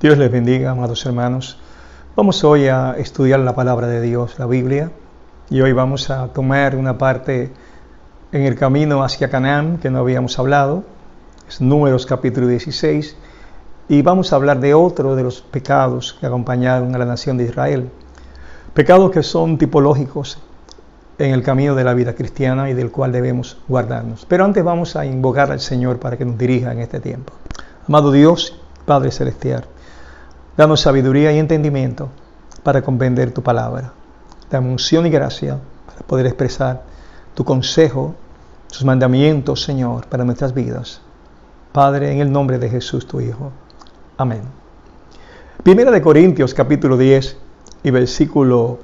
Dios les bendiga, amados hermanos. Vamos hoy a estudiar la palabra de Dios, la Biblia, y hoy vamos a tomar una parte en el camino hacia Canaán que no habíamos hablado. Es Números capítulo 16, y vamos a hablar de otro de los pecados que acompañaron a la nación de Israel. Pecados que son tipológicos en el camino de la vida cristiana y del cual debemos guardarnos. Pero antes vamos a invocar al Señor para que nos dirija en este tiempo. Amado Dios, Padre Celestial, danos sabiduría y entendimiento para comprender tu palabra. Dame unción y gracia para poder expresar tu consejo, tus mandamientos, Señor, para nuestras vidas. Padre, en el nombre de Jesús, tu Hijo. Amén. Primera de Corintios, capítulo 10 y versículo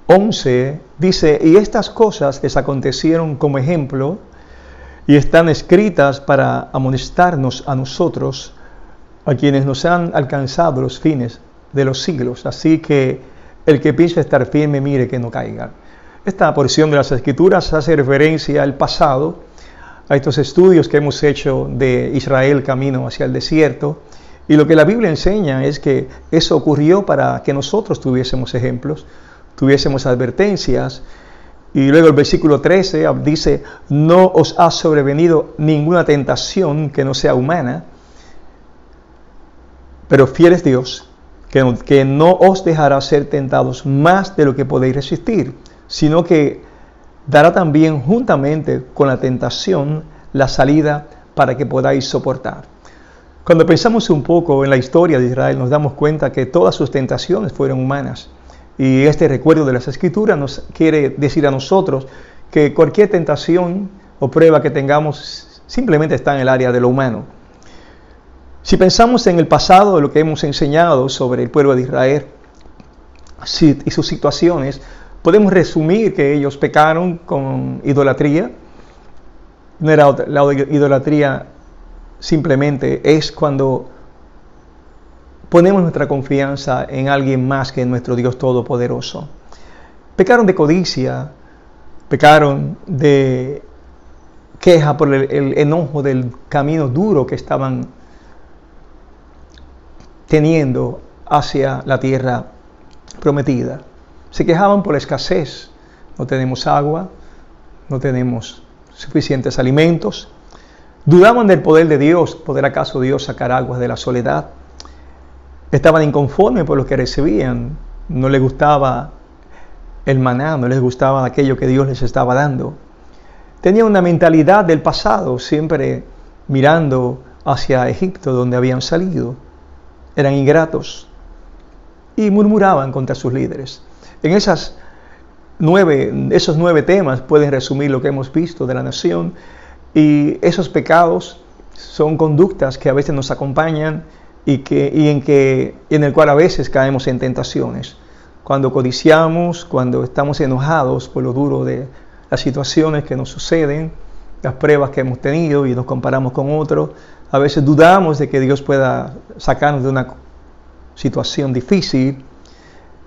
11, dice: y estas cosas les acontecieron como ejemplo y están escritas para amonestarnos a nosotros, a quienes nos han alcanzado los fines de los siglos. Así que el que piensa estar firme, mire que no caiga. Esta porción de las Escrituras hace referencia al pasado, a estos estudios que hemos hecho de Israel camino hacia el desierto. Y lo que la Biblia enseña es que eso ocurrió para que nosotros tuviésemos ejemplos, tuviésemos advertencias. Y luego el versículo 13 dice: no os ha sobrevenido ninguna tentación que no sea humana, pero fiel es Dios, que no os dejará ser tentados más de lo que podéis resistir, sino que dará también juntamente con la tentación la salida para que podáis soportar. Cuando pensamos un poco en la historia de Israel, nos damos cuenta que todas sus tentaciones fueron humanas. Y este recuerdo de las Escrituras nos quiere decir a nosotros que cualquier tentación o prueba que tengamos simplemente está en el área de lo humano. Si pensamos en el pasado, de lo que hemos enseñado sobre el pueblo de Israel y sus situaciones, podemos resumir que ellos pecaron con idolatría. No era la idolatría, simplemente es cuando ponemos nuestra confianza en alguien más que en nuestro Dios Todopoderoso. Pecaron de codicia, pecaron de queja por el enojo del camino duro que estaban teniendo hacia la tierra prometida. Se quejaban por la escasez. No tenemos agua, no tenemos suficientes alimentos. Dudaban del poder de Dios. ¿Podrá acaso Dios sacar aguas de la soledad? Estaban inconformes por lo que recibían. No les gustaba el maná, no les gustaba aquello que Dios les estaba dando. Tenían una mentalidad del pasado, siempre mirando hacia Egipto, donde habían salido. Eran ingratos y murmuraban contra sus líderes. En esos 9 temas pueden resumir lo que hemos visto de la nación, y esos pecados son conductas que a veces nos acompañan y en el cual a veces caemos en tentaciones. Cuando codiciamos, cuando estamos enojados por lo duro de las situaciones que nos suceden, las pruebas que hemos tenido y nos comparamos con otros, a veces dudamos de que Dios pueda sacarnos de una situación difícil,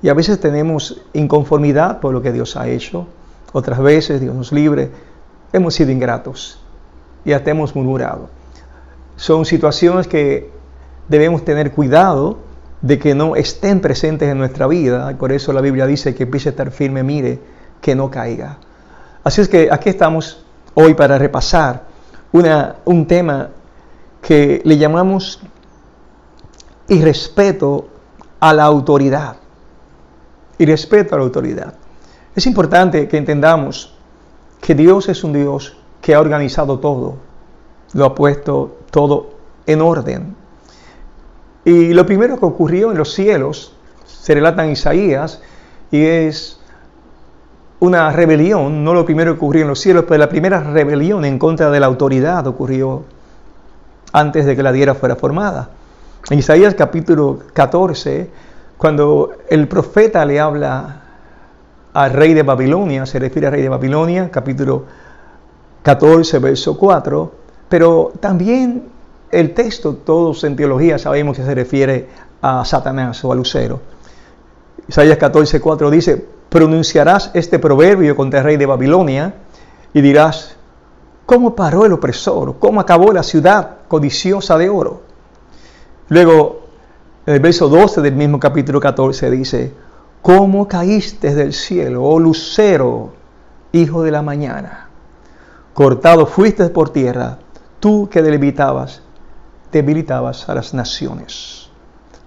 y a veces tenemos inconformidad por lo que Dios ha hecho. Otras veces, Dios nos libre, hemos sido ingratos y hasta hemos murmurado. Son situaciones que debemos tener cuidado de que no estén presentes en nuestra vida, y por eso la Biblia dice que empiece a estar firme, mire que no caiga. Así es que aquí estamos hoy para repasar un tema que le llamamos irrespeto a la autoridad. Irrespeto a la autoridad. Es importante que entendamos que Dios es un Dios que ha organizado todo, lo ha puesto todo en orden. Y lo primero que ocurrió en los cielos, se relata en Isaías, y es una rebelión. No lo primero que ocurrió en los cielos, pero la primera rebelión en contra de la autoridad ocurrió antes de que la tierra fuera formada. En Isaías capítulo 14, cuando el profeta le habla al rey de Babilonia, se refiere al rey de Babilonia, capítulo 14, verso 4, pero también el texto, todos en teología sabemos que se refiere a Satanás o a Lucero. Isaías 14, 4 dice: pronunciarás este proverbio contra el rey de Babilonia y dirás: ¿cómo paró el opresor? ¿Cómo acabó la ciudad codiciosa de oro? Luego En el verso 12 del mismo capítulo 14 dice: ¿Cómo caíste del cielo, oh lucero, hijo de la mañana? Cortado fuiste por tierra, tú que debilitabas a las naciones.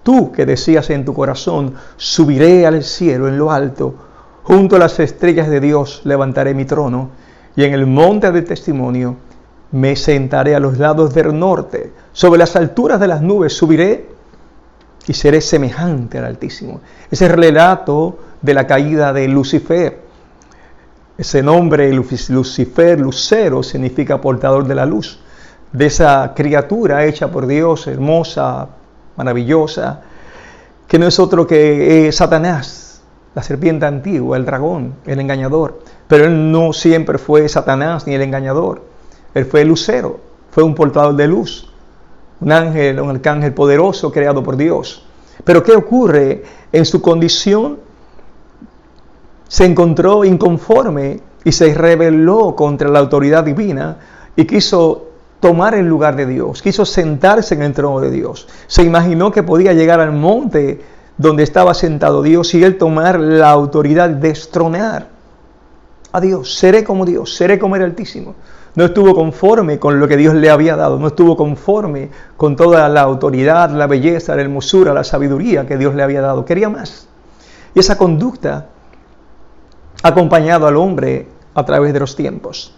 Tú que decías en tu corazón: subiré al cielo en lo alto, junto a las estrellas de Dios levantaré mi trono, y en el monte del testimonio me sentaré a los lados del norte. Sobre las alturas de las nubes subiré y seré semejante al Altísimo. Ese relato de la caída de Lucifer. Ese nombre, Lucifer, lucero, significa portador de la luz. De esa criatura hecha por Dios, hermosa, maravillosa, que no es otro que Satanás, la serpiente antigua, el dragón, el engañador. Pero él no siempre fue Satanás ni el engañador. Él fue el lucero, fue un portador de luz. Un ángel, un arcángel poderoso creado por Dios. Pero ¿qué ocurre? En su condición se encontró inconforme y se rebeló contra la autoridad divina y quiso tomar el lugar de Dios, quiso sentarse en el trono de Dios. Se imaginó que podía llegar al monte donde estaba sentado Dios y él tomar la autoridad, destronar a Dios. Seré como Dios, seré como el Altísimo. No estuvo conforme con lo que Dios le había dado, no estuvo conforme con toda la autoridad, la belleza, la hermosura, la sabiduría que Dios le había dado. Quería más. Y esa conducta ha acompañado al hombre a través de los tiempos.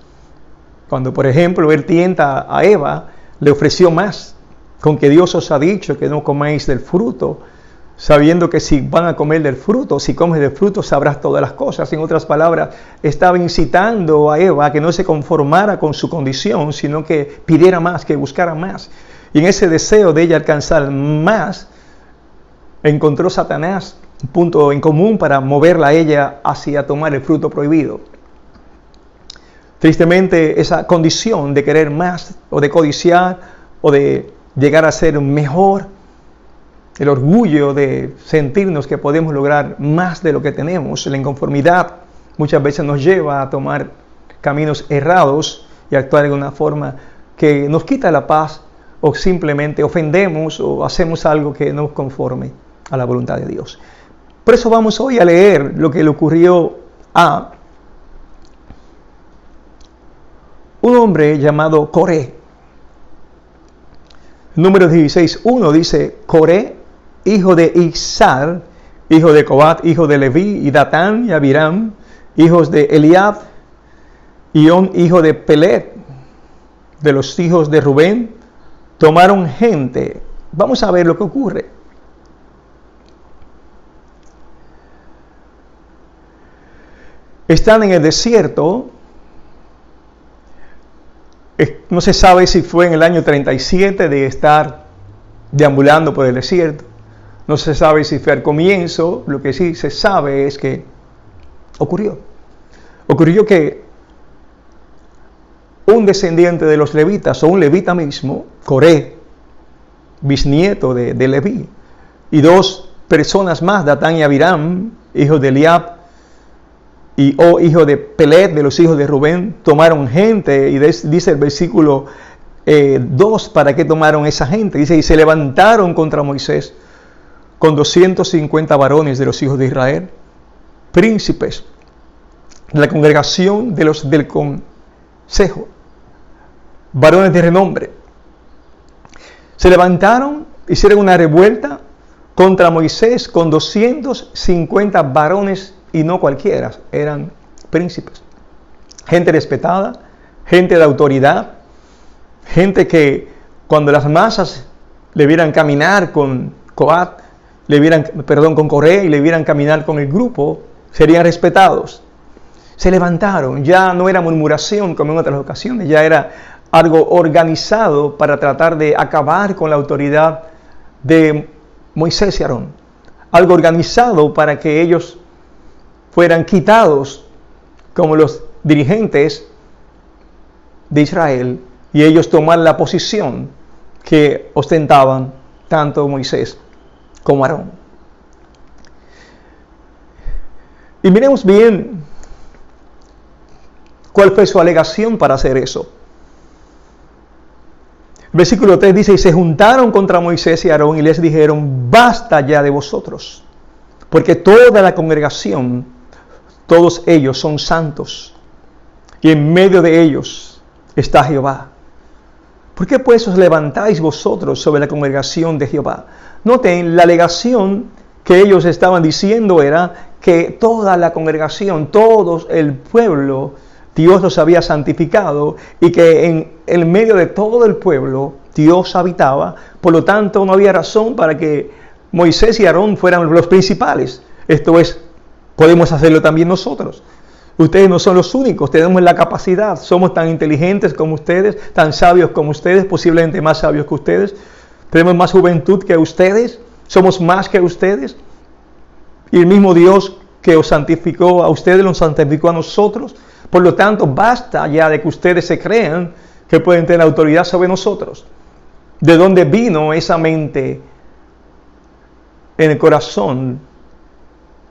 Cuando, por ejemplo, él tienta a Eva, le ofreció más, con que Dios os ha dicho que no comáis del fruto, sabiendo que si van a comer del fruto, si comes del fruto sabrás todas las cosas. En otras palabras, estaba incitando a Eva a que no se conformara con su condición, sino que pidiera más, que buscara más. Y en ese deseo de ella alcanzar más, encontró Satanás un punto en común para moverla a ella hacia tomar el fruto prohibido. Tristemente, esa condición de querer más, o de codiciar, o de llegar a ser mejor, el orgullo de sentirnos que podemos lograr más de lo que tenemos, la inconformidad muchas veces nos lleva a tomar caminos errados y actuar de una forma que nos quita la paz, o simplemente ofendemos o hacemos algo que no es conforme a la voluntad de Dios. Por eso vamos hoy a leer lo que le ocurrió a un hombre llamado Coré. Número 16:1 dice: Coré, hijo de Izhar, hijo de Coat, hijo de Leví, y Datán y Abiram, hijos de Eliab, y On, hijo de Pelet, de los hijos de Rubén, tomaron gente. Vamos a ver lo que ocurre. Están en el desierto. No se sabe si fue en el año 37 de estar deambulando por el desierto. No se sabe si fue al comienzo. Lo que sí se sabe es que ocurrió que un descendiente de los levitas, o un levita mismo, Coré, bisnieto de Leví, y dos personas más, Datán y Abiram, hijos de Eliab, y hijo de Pelet, de los hijos de Rubén, tomaron gente. Y dice el versículo 2, ¿para qué tomaron esa gente? Dice: y se levantaron contra Moisés con 250 varones de los hijos de Israel, príncipes de la congregación de los del consejo, varones de renombre. Se levantaron, hicieron una revuelta contra Moisés con 250 varones, y no cualquiera, eran príncipes, gente respetada, gente de autoridad, gente que cuando las masas le vieran caminar con Coat, con Coré, y le vieran caminar con el grupo, serían respetados. Se levantaron, ya no era murmuración como en otras ocasiones, ya era algo organizado para tratar de acabar con la autoridad de Moisés y Aarón. Algo organizado para que ellos fueran quitados como los dirigentes de Israel y ellos tomar la posición que ostentaban tanto Moisés como Aarón. Y miremos bien cuál fue su alegación para hacer eso. Versículo 3 dice, y se juntaron contra Moisés y Aarón y les dijeron, basta ya de vosotros, porque toda la congregación, todos ellos son santos, y en medio de ellos está Jehová. ¿Por qué pues os levantáis vosotros sobre la congregación de Jehová? Noten, la alegación que ellos estaban diciendo era que toda la congregación, todo el pueblo, Dios los había santificado y que en medio de todo el pueblo Dios habitaba. Por lo tanto, no había razón para que Moisés y Aarón fueran los principales. Esto es, podemos hacerlo también nosotros. Ustedes no son los únicos, tenemos la capacidad, somos tan inteligentes como ustedes, tan sabios como ustedes, posiblemente más sabios que ustedes. Tenemos más juventud que ustedes, somos más que ustedes. Y el mismo Dios que os santificó a ustedes, los santificó a nosotros. Por lo tanto, basta ya de que ustedes se crean que pueden tener autoridad sobre nosotros. ¿De dónde vino esa mente en el corazón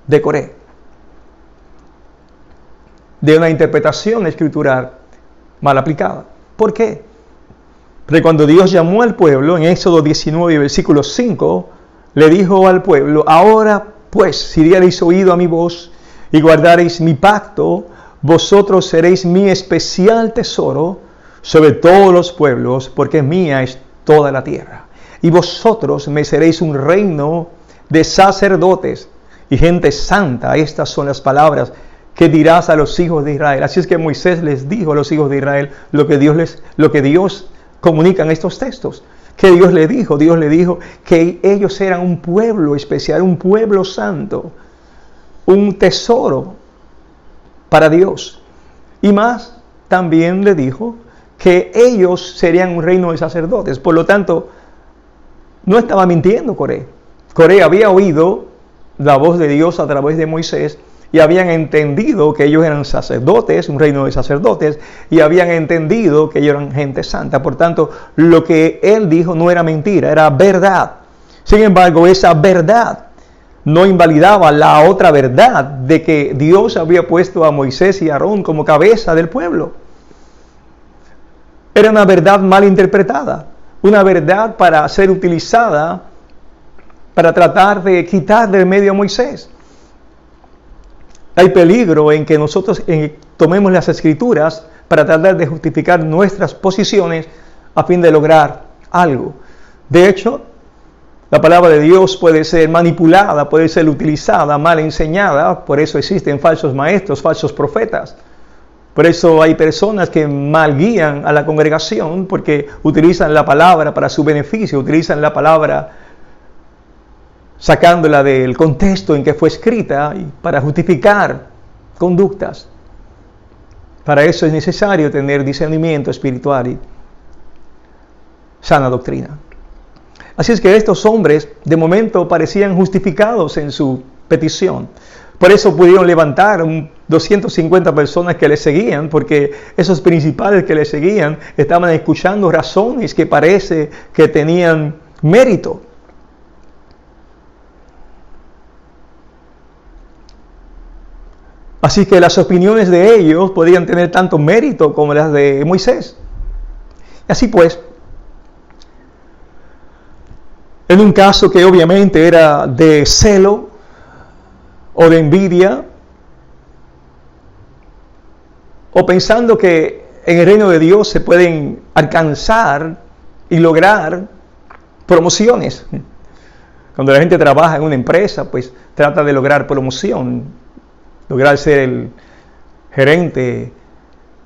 de Coré? De una interpretación escritural mal aplicada. ¿Por qué? Porque cuando Dios llamó al pueblo, en Éxodo 19, versículo 5, le dijo al pueblo, ahora pues, si diereis oído a mi voz y guardareis mi pacto, vosotros seréis mi especial tesoro sobre todos los pueblos, porque mía es toda la tierra. Y vosotros me seréis un reino de sacerdotes y gente santa. Estas son las palabras que dirás a los hijos de Israel. Así es que Moisés les dijo a los hijos de Israel lo que Dios comunica en estos textos. Que Dios le dijo que ellos eran un pueblo especial, un pueblo santo, un tesoro para Dios. Y más, también le dijo que ellos serían un reino de sacerdotes. Por lo tanto, no estaba mintiendo Coré. Coré había oído la voz de Dios a través de Moisés y habían entendido que ellos eran sacerdotes, un reino de sacerdotes, y habían entendido que ellos eran gente santa. Por tanto, lo que él dijo no era mentira, era verdad. Sin embargo, esa verdad no invalidaba la otra verdad de que Dios había puesto a Moisés y a Aarón como cabeza del pueblo. Era una verdad mal interpretada, una verdad para ser utilizada para tratar de quitar del medio a Moisés. Hay peligro en que nosotros tomemos las escrituras para tratar de justificar nuestras posiciones a fin de lograr algo. De hecho, la palabra de Dios puede ser manipulada, puede ser utilizada, mal enseñada. Por eso existen falsos maestros, falsos profetas. Por eso hay personas que mal guían a la congregación porque utilizan la palabra para su beneficio, utilizan la palabra sacándola del contexto en que fue escrita y para justificar conductas. Para eso es necesario tener discernimiento espiritual y sana doctrina. Así es que estos hombres de momento parecían justificados en su petición. Por eso pudieron levantar 250 personas que les seguían, porque esos principales que les seguían estaban escuchando razones que parece que tenían mérito. Así que las opiniones de ellos podían tener tanto mérito como las de Moisés. Así pues, en un caso que obviamente era de celo o de envidia, o pensando que en el reino de Dios se pueden alcanzar y lograr promociones. Cuando la gente trabaja en una empresa, pues trata de lograr promoción, lograr ser el gerente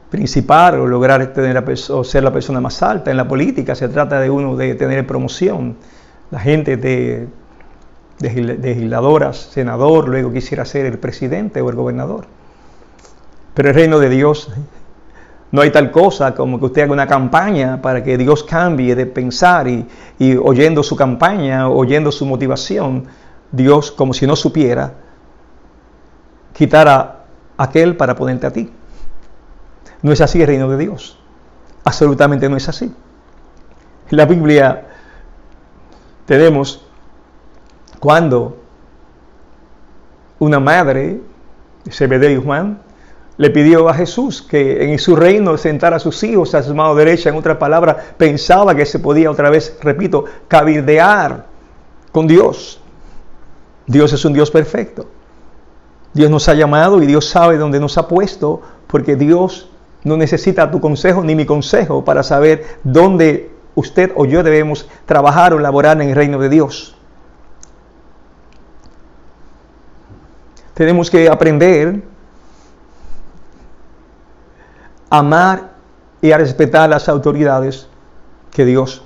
principal o lograr ser la persona más alta. En la política se trata de tener promoción. La gente de legisladoras, senador, luego quisiera ser el presidente o el gobernador. Pero el reino de Dios no hay tal cosa como que usted haga una campaña para que Dios cambie de pensar y oyendo su campaña, oyendo su motivación, Dios, como si no supiera, quitar a aquel para ponerte a ti. No es así el reino de Dios. Absolutamente no es así. En la Biblia tenemos cuando una madre, Zebedeo y Juan, le pidió a Jesús que en su reino sentara a sus hijos a su mano derecha. En otras palabras, pensaba que se podía otra vez, repito, cabildear con Dios. Dios es un Dios perfecto. Dios nos ha llamado y Dios sabe dónde nos ha puesto, porque Dios no necesita tu consejo ni mi consejo para saber dónde usted o yo debemos trabajar o laborar en el reino de Dios. Tenemos que aprender a amar y a respetar las autoridades que Dios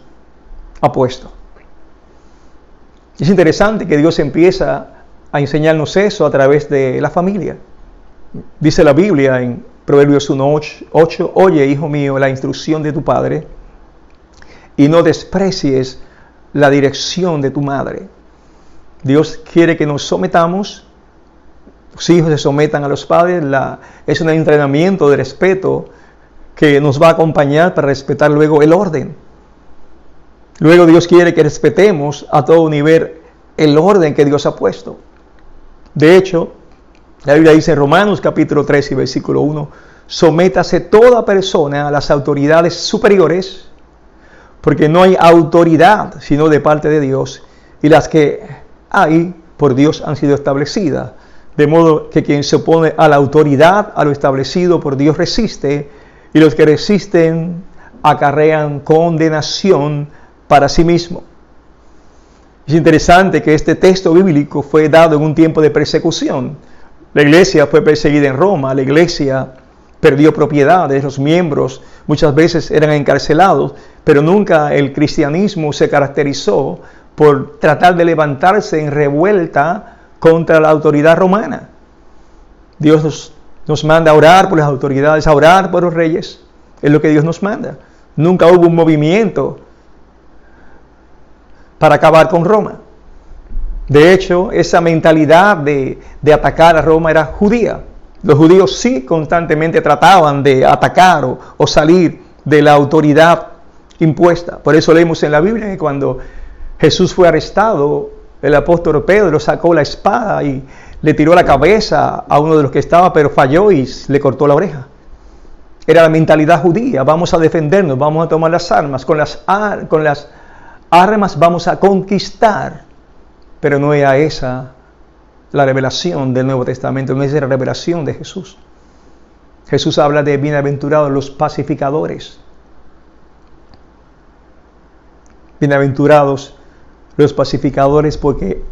ha puesto. Es interesante que Dios empieza a enseñarnos eso a través de la familia. Dice la Biblia en Proverbios 1:8, oye, hijo mío, la instrucción de tu padre y no desprecies la dirección de tu madre. Dios quiere que nos sometamos, los hijos se sometan a los padres, es un entrenamiento de respeto que nos va a acompañar para respetar luego el orden. Luego Dios quiere que respetemos a todo nivel el orden que Dios ha puesto. De hecho, la Biblia dice en Romanos capítulo 3 y versículo 1, sométase toda persona a las autoridades superiores, porque no hay autoridad sino de parte de Dios, y las que hay por Dios han sido establecidas. De modo que quien se opone a la autoridad, a lo establecido por Dios, resiste, y los que resisten acarrean condenación para sí mismo. Es interesante que este texto bíblico fue dado en un tiempo de persecución. La iglesia fue perseguida en Roma, la iglesia perdió propiedades, los miembros muchas veces eran encarcelados, pero nunca el cristianismo se caracterizó por tratar de levantarse en revuelta contra la autoridad romana. Dios nos manda a orar por las autoridades, a orar por los reyes, es lo que Dios nos manda. Nunca hubo un movimiento para acabar con Roma. De hecho, esa mentalidad de atacar a Roma era judía. Los judíos sí constantemente trataban de atacar o salir de la autoridad impuesta. Por eso leemos en la Biblia que cuando Jesús fue arrestado, el apóstol Pedro sacó la espada y le tiró la cabeza a uno de los que estaba, pero falló y le cortó la oreja. Era la mentalidad judía: vamos a defendernos, vamos a tomar las armas, con las armas vamos a conquistar. Pero no era esa la revelación del Nuevo Testamento, no es la revelación de Jesús. Jesús habla de bienaventurados los pacificadores. Bienaventurados los pacificadores, porque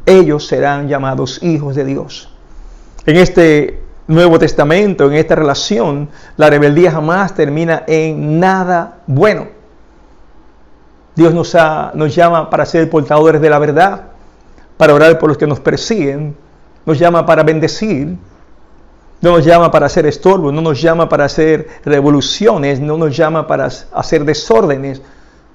ellos serán llamados hijos de Dios. En este Nuevo Testamento, en esta relación, la rebeldía jamás termina en nada bueno. Dios nos llama para ser portadores de la verdad, para orar por los que nos persiguen, nos llama para bendecir, no nos llama para hacer estorbo, no nos llama para hacer revoluciones, no nos llama para hacer desórdenes,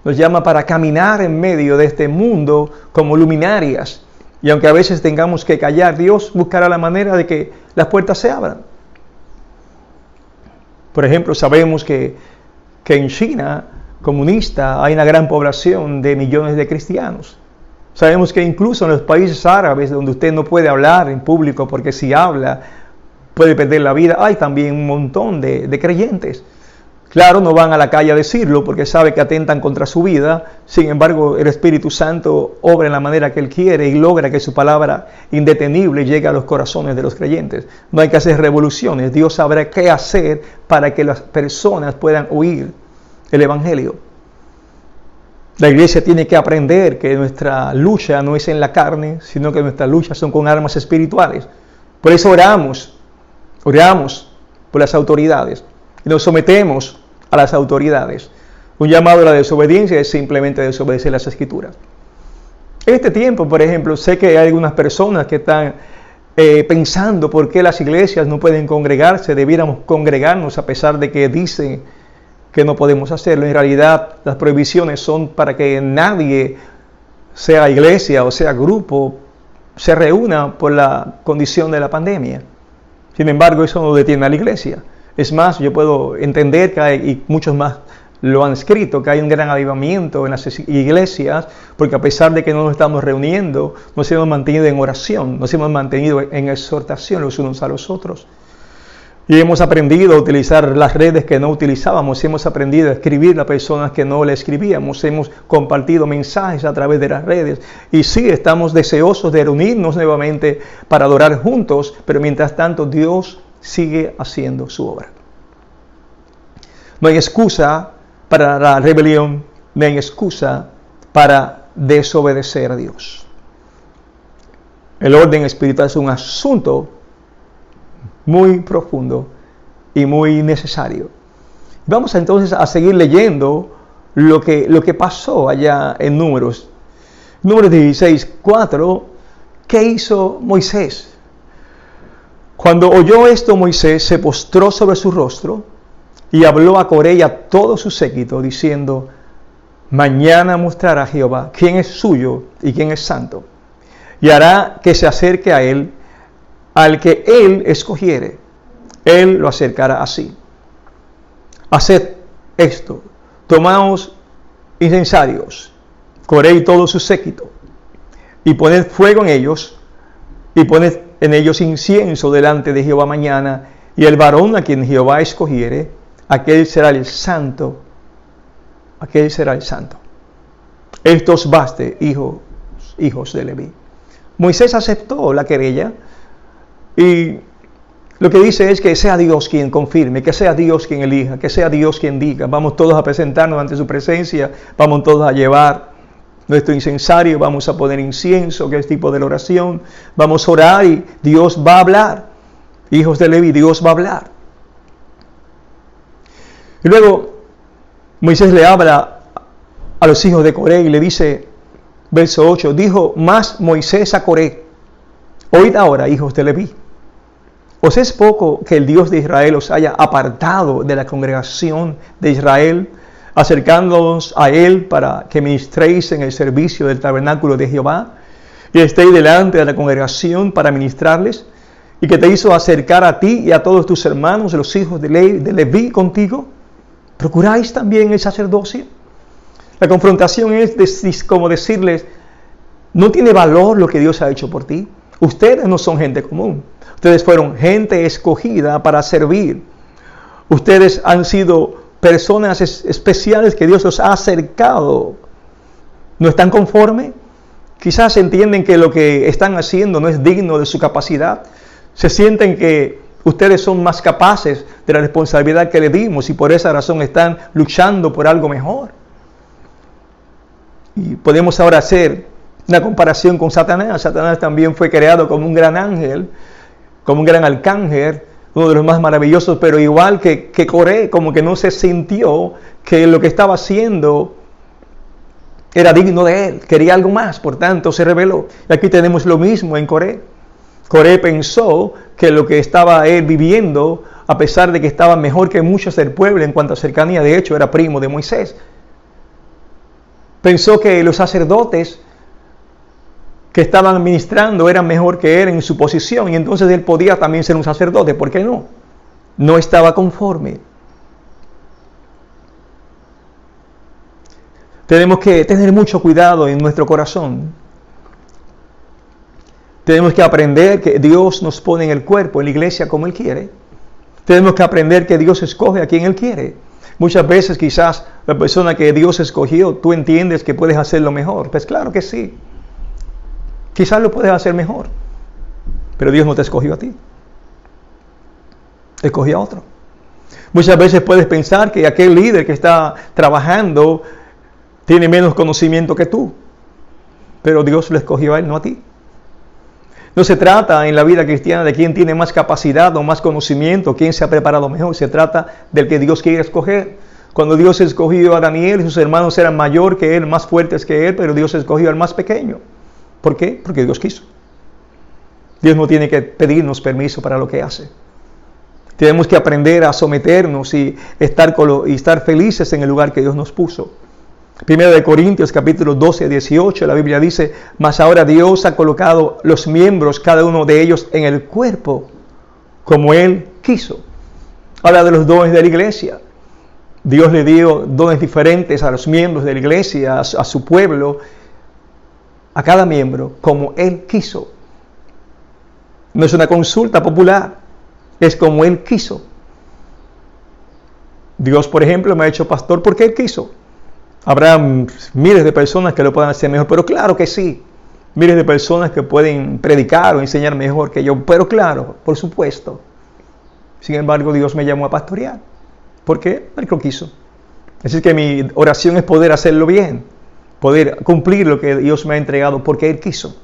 nos llama para caminar en medio de este mundo como luminarias. Y aunque a veces tengamos que callar, Dios buscará la manera de que las puertas se abran. Por ejemplo, sabemos que en China comunista hay una gran población de millones de cristianos. Sabemos que incluso en los países árabes, donde usted no puede hablar en público porque si habla puede perder la vida, hay también un montón de creyentes. Claro, no van a la calle a decirlo porque sabe que atentan contra su vida. Sin embargo, el Espíritu Santo obra en la manera que Él quiere y logra que su palabra indetenible llegue a los corazones de los creyentes. No hay que hacer revoluciones. Dios sabrá qué hacer para que las personas puedan oír el Evangelio. La iglesia tiene que aprender que nuestra lucha no es en la carne, sino que nuestras luchas son con armas espirituales. Por eso oramos por las autoridades y nos sometemos a las autoridades. Un llamado a la desobediencia es simplemente desobedecer las Escrituras. En este tiempo, por ejemplo, sé que hay algunas personas que están pensando por qué las iglesias no pueden congregarse, debiéramos congregarnos a pesar de que dicen que no podemos hacerlo. En realidad, las prohibiciones son para que nadie, sea iglesia o sea grupo, se reúna por la condición de la pandemia. Sin embargo, eso no detiene a la iglesia. Es más, yo puedo entender que hay, y muchos más lo han escrito, que hay un gran avivamiento en las iglesias, porque a pesar de que no nos estamos reuniendo, nos hemos mantenido en oración, nos hemos mantenido en exhortación los unos a los otros. Y hemos aprendido a utilizar las redes que no utilizábamos, hemos aprendido a escribir a personas que no le escribíamos, hemos compartido mensajes a través de las redes. Y sí, estamos deseosos de reunirnos nuevamente para adorar juntos, pero mientras tanto Dios sigue haciendo su obra. No hay excusa para la rebelión, no hay excusa para desobedecer a Dios. El orden espiritual es un asunto muy profundo y muy necesario. Vamos entonces a seguir leyendo lo que pasó allá en Números. Números 16:4. ¿Qué hizo Moisés? Cuando oyó esto, Moisés se postró sobre su rostro y habló a Coré y a todo su séquito, diciendo: mañana mostrará Jehová quién es suyo y quién es santo, y hará que se acerque a él al que él escogiere. Él lo acercará así. Haced esto: tomaos incensarios, Coré y todo su séquito, y poned fuego en ellos, y poned en ellos incienso delante de Jehová mañana, y el varón a quien Jehová escogiere, aquel será el santo, aquel será el santo. Esto os baste, hijos de Leví. Moisés aceptó la querella y lo que dice es que sea Dios quien confirme, que sea Dios quien elija, que sea Dios quien diga. Vamos todos a presentarnos ante su presencia, vamos todos a llevar nuestro incensario, vamos a poner incienso, que es tipo de la oración, vamos a orar y Dios va a hablar. Hijos de Leví, Dios va a hablar. Y luego Moisés le habla a los hijos de Coré y le dice, verso 8, dijo más Moisés a Coré: oíd ahora, hijos de Leví, ¿os es poco que el Dios de Israel os haya apartado de la congregación de Israel, acercándoos a él para que ministréis en el servicio del tabernáculo de Jehová, y estéis delante de la congregación para ministrarles, y que te hizo acercar a ti y a todos tus hermanos, los hijos de Leví, contigo? ¿Procuráis también el sacerdocio? La confrontación es como decirles: no tiene valor lo que Dios ha hecho por ti. Ustedes no son gente común. Ustedes fueron gente escogida para servir. Ustedes han sido personas especiales que Dios los ha acercado. ¿No están conformes? Quizás entienden que lo que están haciendo no es digno de su capacidad. Se sienten que ustedes son más capaces de la responsabilidad que le dimos y por esa razón están luchando por algo mejor. Y podemos ahora hacer una comparación con Satanás. Satanás también fue creado como un gran ángel, como un gran arcángel, uno de los más maravillosos, pero igual que Coré, como que no se sintió que lo que estaba haciendo era digno de él, quería algo más, por tanto se rebeló. Y aquí tenemos lo mismo en Coré. Coré pensó que lo que estaba él viviendo, a pesar de que estaba mejor que muchos del pueblo en cuanto a cercanía, de hecho era primo de Moisés, pensó que los sacerdotes que estaban ministrando eran mejor que él en su posición, y entonces él podía también ser un sacerdote. ¿Por qué no? No estaba conforme. Tenemos que tener mucho cuidado en nuestro corazón. Tenemos que aprender que Dios nos pone en el cuerpo, en la iglesia, como Él quiere. Tenemos que aprender que Dios escoge a quien Él quiere. Muchas veces quizás la persona que Dios escogió, tú entiendes que puedes hacerlo mejor. Pues claro que sí. Quizás lo puedes hacer mejor. Pero Dios no te escogió a ti. Escogió a otro. Muchas veces puedes pensar que aquel líder que está trabajando tiene menos conocimiento que tú. Pero Dios lo escogió a él, no a ti. No se trata en la vida cristiana de quién tiene más capacidad o más conocimiento, quién se ha preparado mejor. Se trata del que Dios quiere escoger. Cuando Dios escogió a Daniel, sus hermanos eran mayor que él, más fuertes que él, pero Dios escogió al más pequeño. ¿Por qué? Porque Dios quiso. Dios no tiene que pedirnos permiso para lo que hace. Tenemos que aprender a someternos y estar felices en el lugar que Dios nos puso. 1 Corintios capítulo 12, 18, la Biblia dice: mas ahora Dios ha colocado los miembros, cada uno de ellos, en el cuerpo, como Él quiso. Habla de los dones de la iglesia. Dios le dio dones diferentes a los miembros de la iglesia, a su pueblo, a cada miembro, como Él quiso. No es una consulta popular. es como Él quiso. Dios, por ejemplo, me ha hecho pastor porque Él quiso. Habrá miles de personas que lo puedan hacer mejor, pero claro que sí. Miles de personas que pueden predicar o enseñar mejor que yo, pero claro, por supuesto. Sin embargo, Dios me llamó a pastorear. ¿Por qué? Porque lo quiso. Así que mi oración es poder hacerlo bien, poder cumplir lo que Dios me ha entregado porque Él quiso.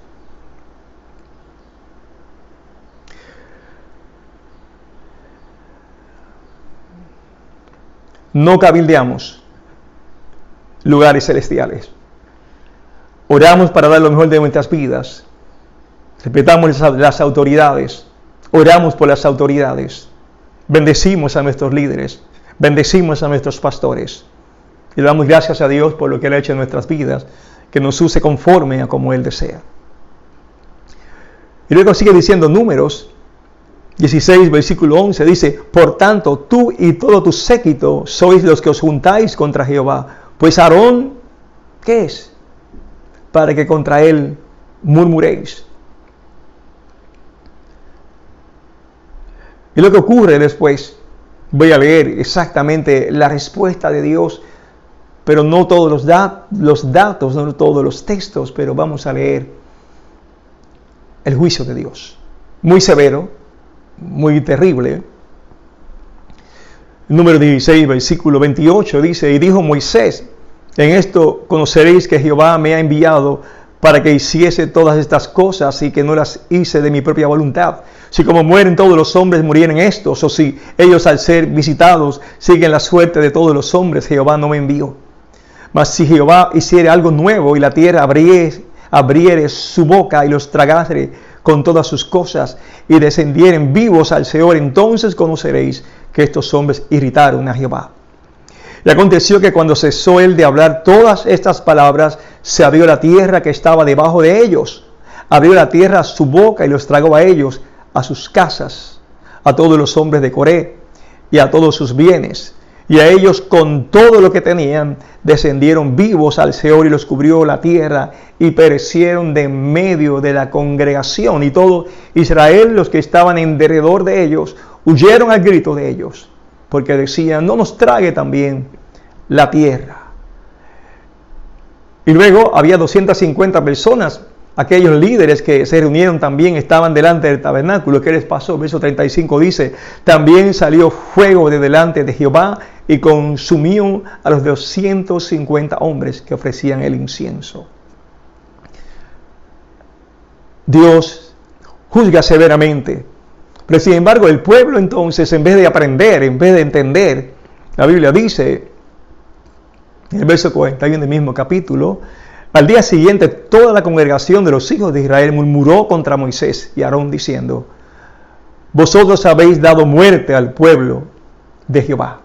No cabildeamos lugares celestiales. Oramos para dar lo mejor de nuestras vidas. Respetamos las autoridades. Oramos por las autoridades. Bendecimos a nuestros líderes. Bendecimos a nuestros pastores. Y le damos gracias a Dios por lo que Él ha hecho en nuestras vidas, que nos use conforme a como Él desea. Y luego sigue diciendo Números 16, versículo 11, dice: por tanto, tú y todo tu séquito sois los que os juntáis contra Jehová, pues Aarón, ¿qué es? Para que contra él murmuréis. Y lo que ocurre después, voy a leer exactamente la respuesta de Dios, pero no todos los datos, no todos los textos, pero vamos a leer el juicio de Dios. Muy severo, muy terrible. Número 16, versículo 28 dice: y dijo Moisés: en esto conoceréis que Jehová me ha enviado para que hiciese todas estas cosas y que no las hice de mi propia voluntad. Si como mueren todos los hombres murieren estos, o si ellos al ser visitados siguen la suerte de todos los hombres, Jehová no me envió. Mas si Jehová hiciere algo nuevo y la tierra abriere su boca y los tragare con todas sus cosas y descendieren vivos al Seol, entonces conoceréis que estos hombres irritaron a Jehová. Y aconteció que cuando cesó él de hablar todas estas palabras, se abrió la tierra que estaba debajo de ellos. Abrió la tierra su boca y los tragó a ellos, a sus casas, a todos los hombres de Coré y a todos sus bienes. Y a ellos con todo lo que tenían, descendieron vivos al Seol y los cubrió la tierra y perecieron de en medio de la congregación. Y todo Israel, los que estaban en derredor de ellos, huyeron al grito de ellos, porque decían: no nos trague también la tierra. Y luego había 250 personas, aquellos líderes que se reunieron también estaban delante del tabernáculo. ¿Qué les pasó? Verso 35 dice: también salió fuego de delante de Jehová y consumió a los 250 hombres que ofrecían el incienso. Dios juzga severamente. Pero sin embargo, el pueblo entonces, en vez de aprender, en vez de entender, la Biblia dice, en el verso 41 del mismo capítulo: al día siguiente toda la congregación de los hijos de Israel murmuró contra Moisés y Aarón diciendo: vosotros habéis dado muerte al pueblo de Jehová.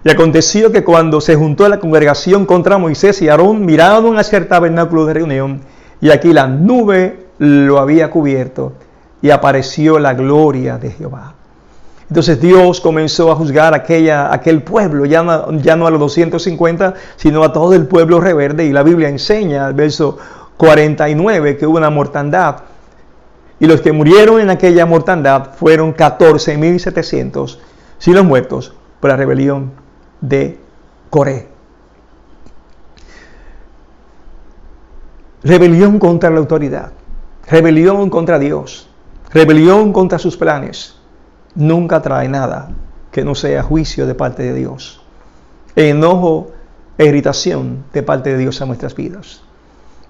Y aconteció que cuando se juntó la congregación contra Moisés y Aarón, miraron hacia el tabernáculo de reunión, y aquí la nube lo había cubierto, y apareció la gloria de Jehová. Entonces Dios comenzó a juzgar aquel pueblo, ya no a los 250, sino a todo el pueblo rebelde. Y la Biblia enseña, el verso 49, que hubo una mortandad. Y los que murieron en aquella mortandad fueron 14.700, sin los muertos, por la rebelión de Coré. Rebelión contra la autoridad, rebelión contra Dios, rebelión contra sus planes, nunca trae nada que no sea juicio de parte de Dios, enojo e irritación de parte de Dios a nuestras vidas.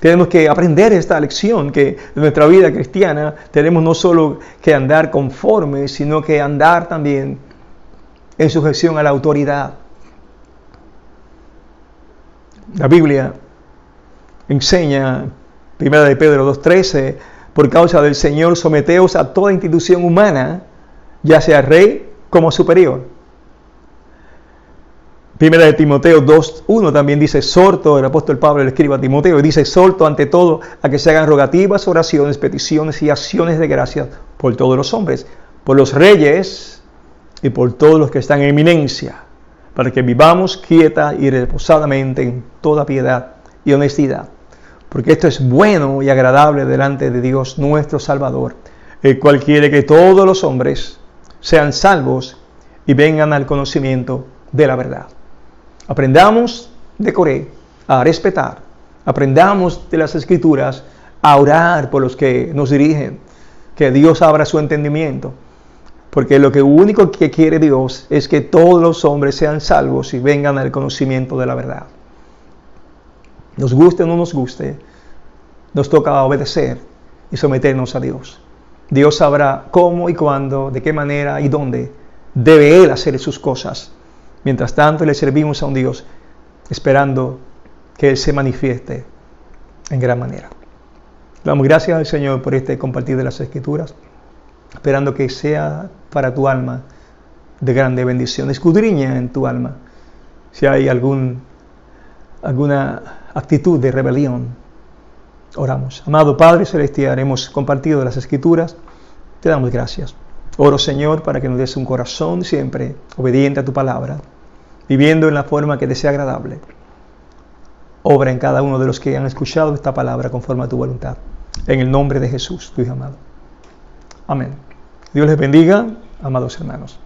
Tenemos que aprender esta lección, que en nuestra vida cristiana tenemos no solo que andar conforme, sino que andar también en sujeción a la autoridad. La Biblia enseña, 1 de Pedro 2:13, por causa del Señor someteos a toda institución humana, ya sea rey como superior. 1 de Timoteo 2:1 también dice: exhorto, el apóstol Pablo le escribe a Timoteo y dice: exhorto ante todo a que se hagan rogativas, oraciones, peticiones y acciones de gracias por todos los hombres, por los reyes y por todos los que están en eminencia, para que vivamos quieta y reposadamente en toda piedad y honestidad, porque esto es bueno y agradable delante de Dios nuestro Salvador, el cual quiere que todos los hombres sean salvos y vengan al conocimiento de la verdad. Aprendamos de Coré a respetar, aprendamos de las Escrituras a orar por los que nos dirigen, que Dios abra su entendimiento, porque lo único que quiere Dios es que todos los hombres sean salvos y vengan al conocimiento de la verdad. Nos guste o no nos guste, nos toca obedecer y someternos a Dios. Dios sabrá cómo y cuándo, de qué manera y dónde debe Él hacer sus cosas. Mientras tanto, le servimos a un Dios esperando que Él se manifieste en gran manera. Damos gracias al Señor por este compartir de las Escrituras, esperando que sea para tu alma de grande bendición. Escudriña en tu alma si hay alguna actitud de rebelión. Oramos. Amado Padre Celestial, hemos compartido las Escrituras, te damos gracias. Oro, Señor, para que nos des un corazón siempre obediente a tu palabra, viviendo en la forma que te sea agradable. Obra en cada uno de los que han escuchado esta palabra conforme a tu voluntad. En el nombre de Jesús, tu Hijo amado. Amén. Dios les bendiga, amados hermanos.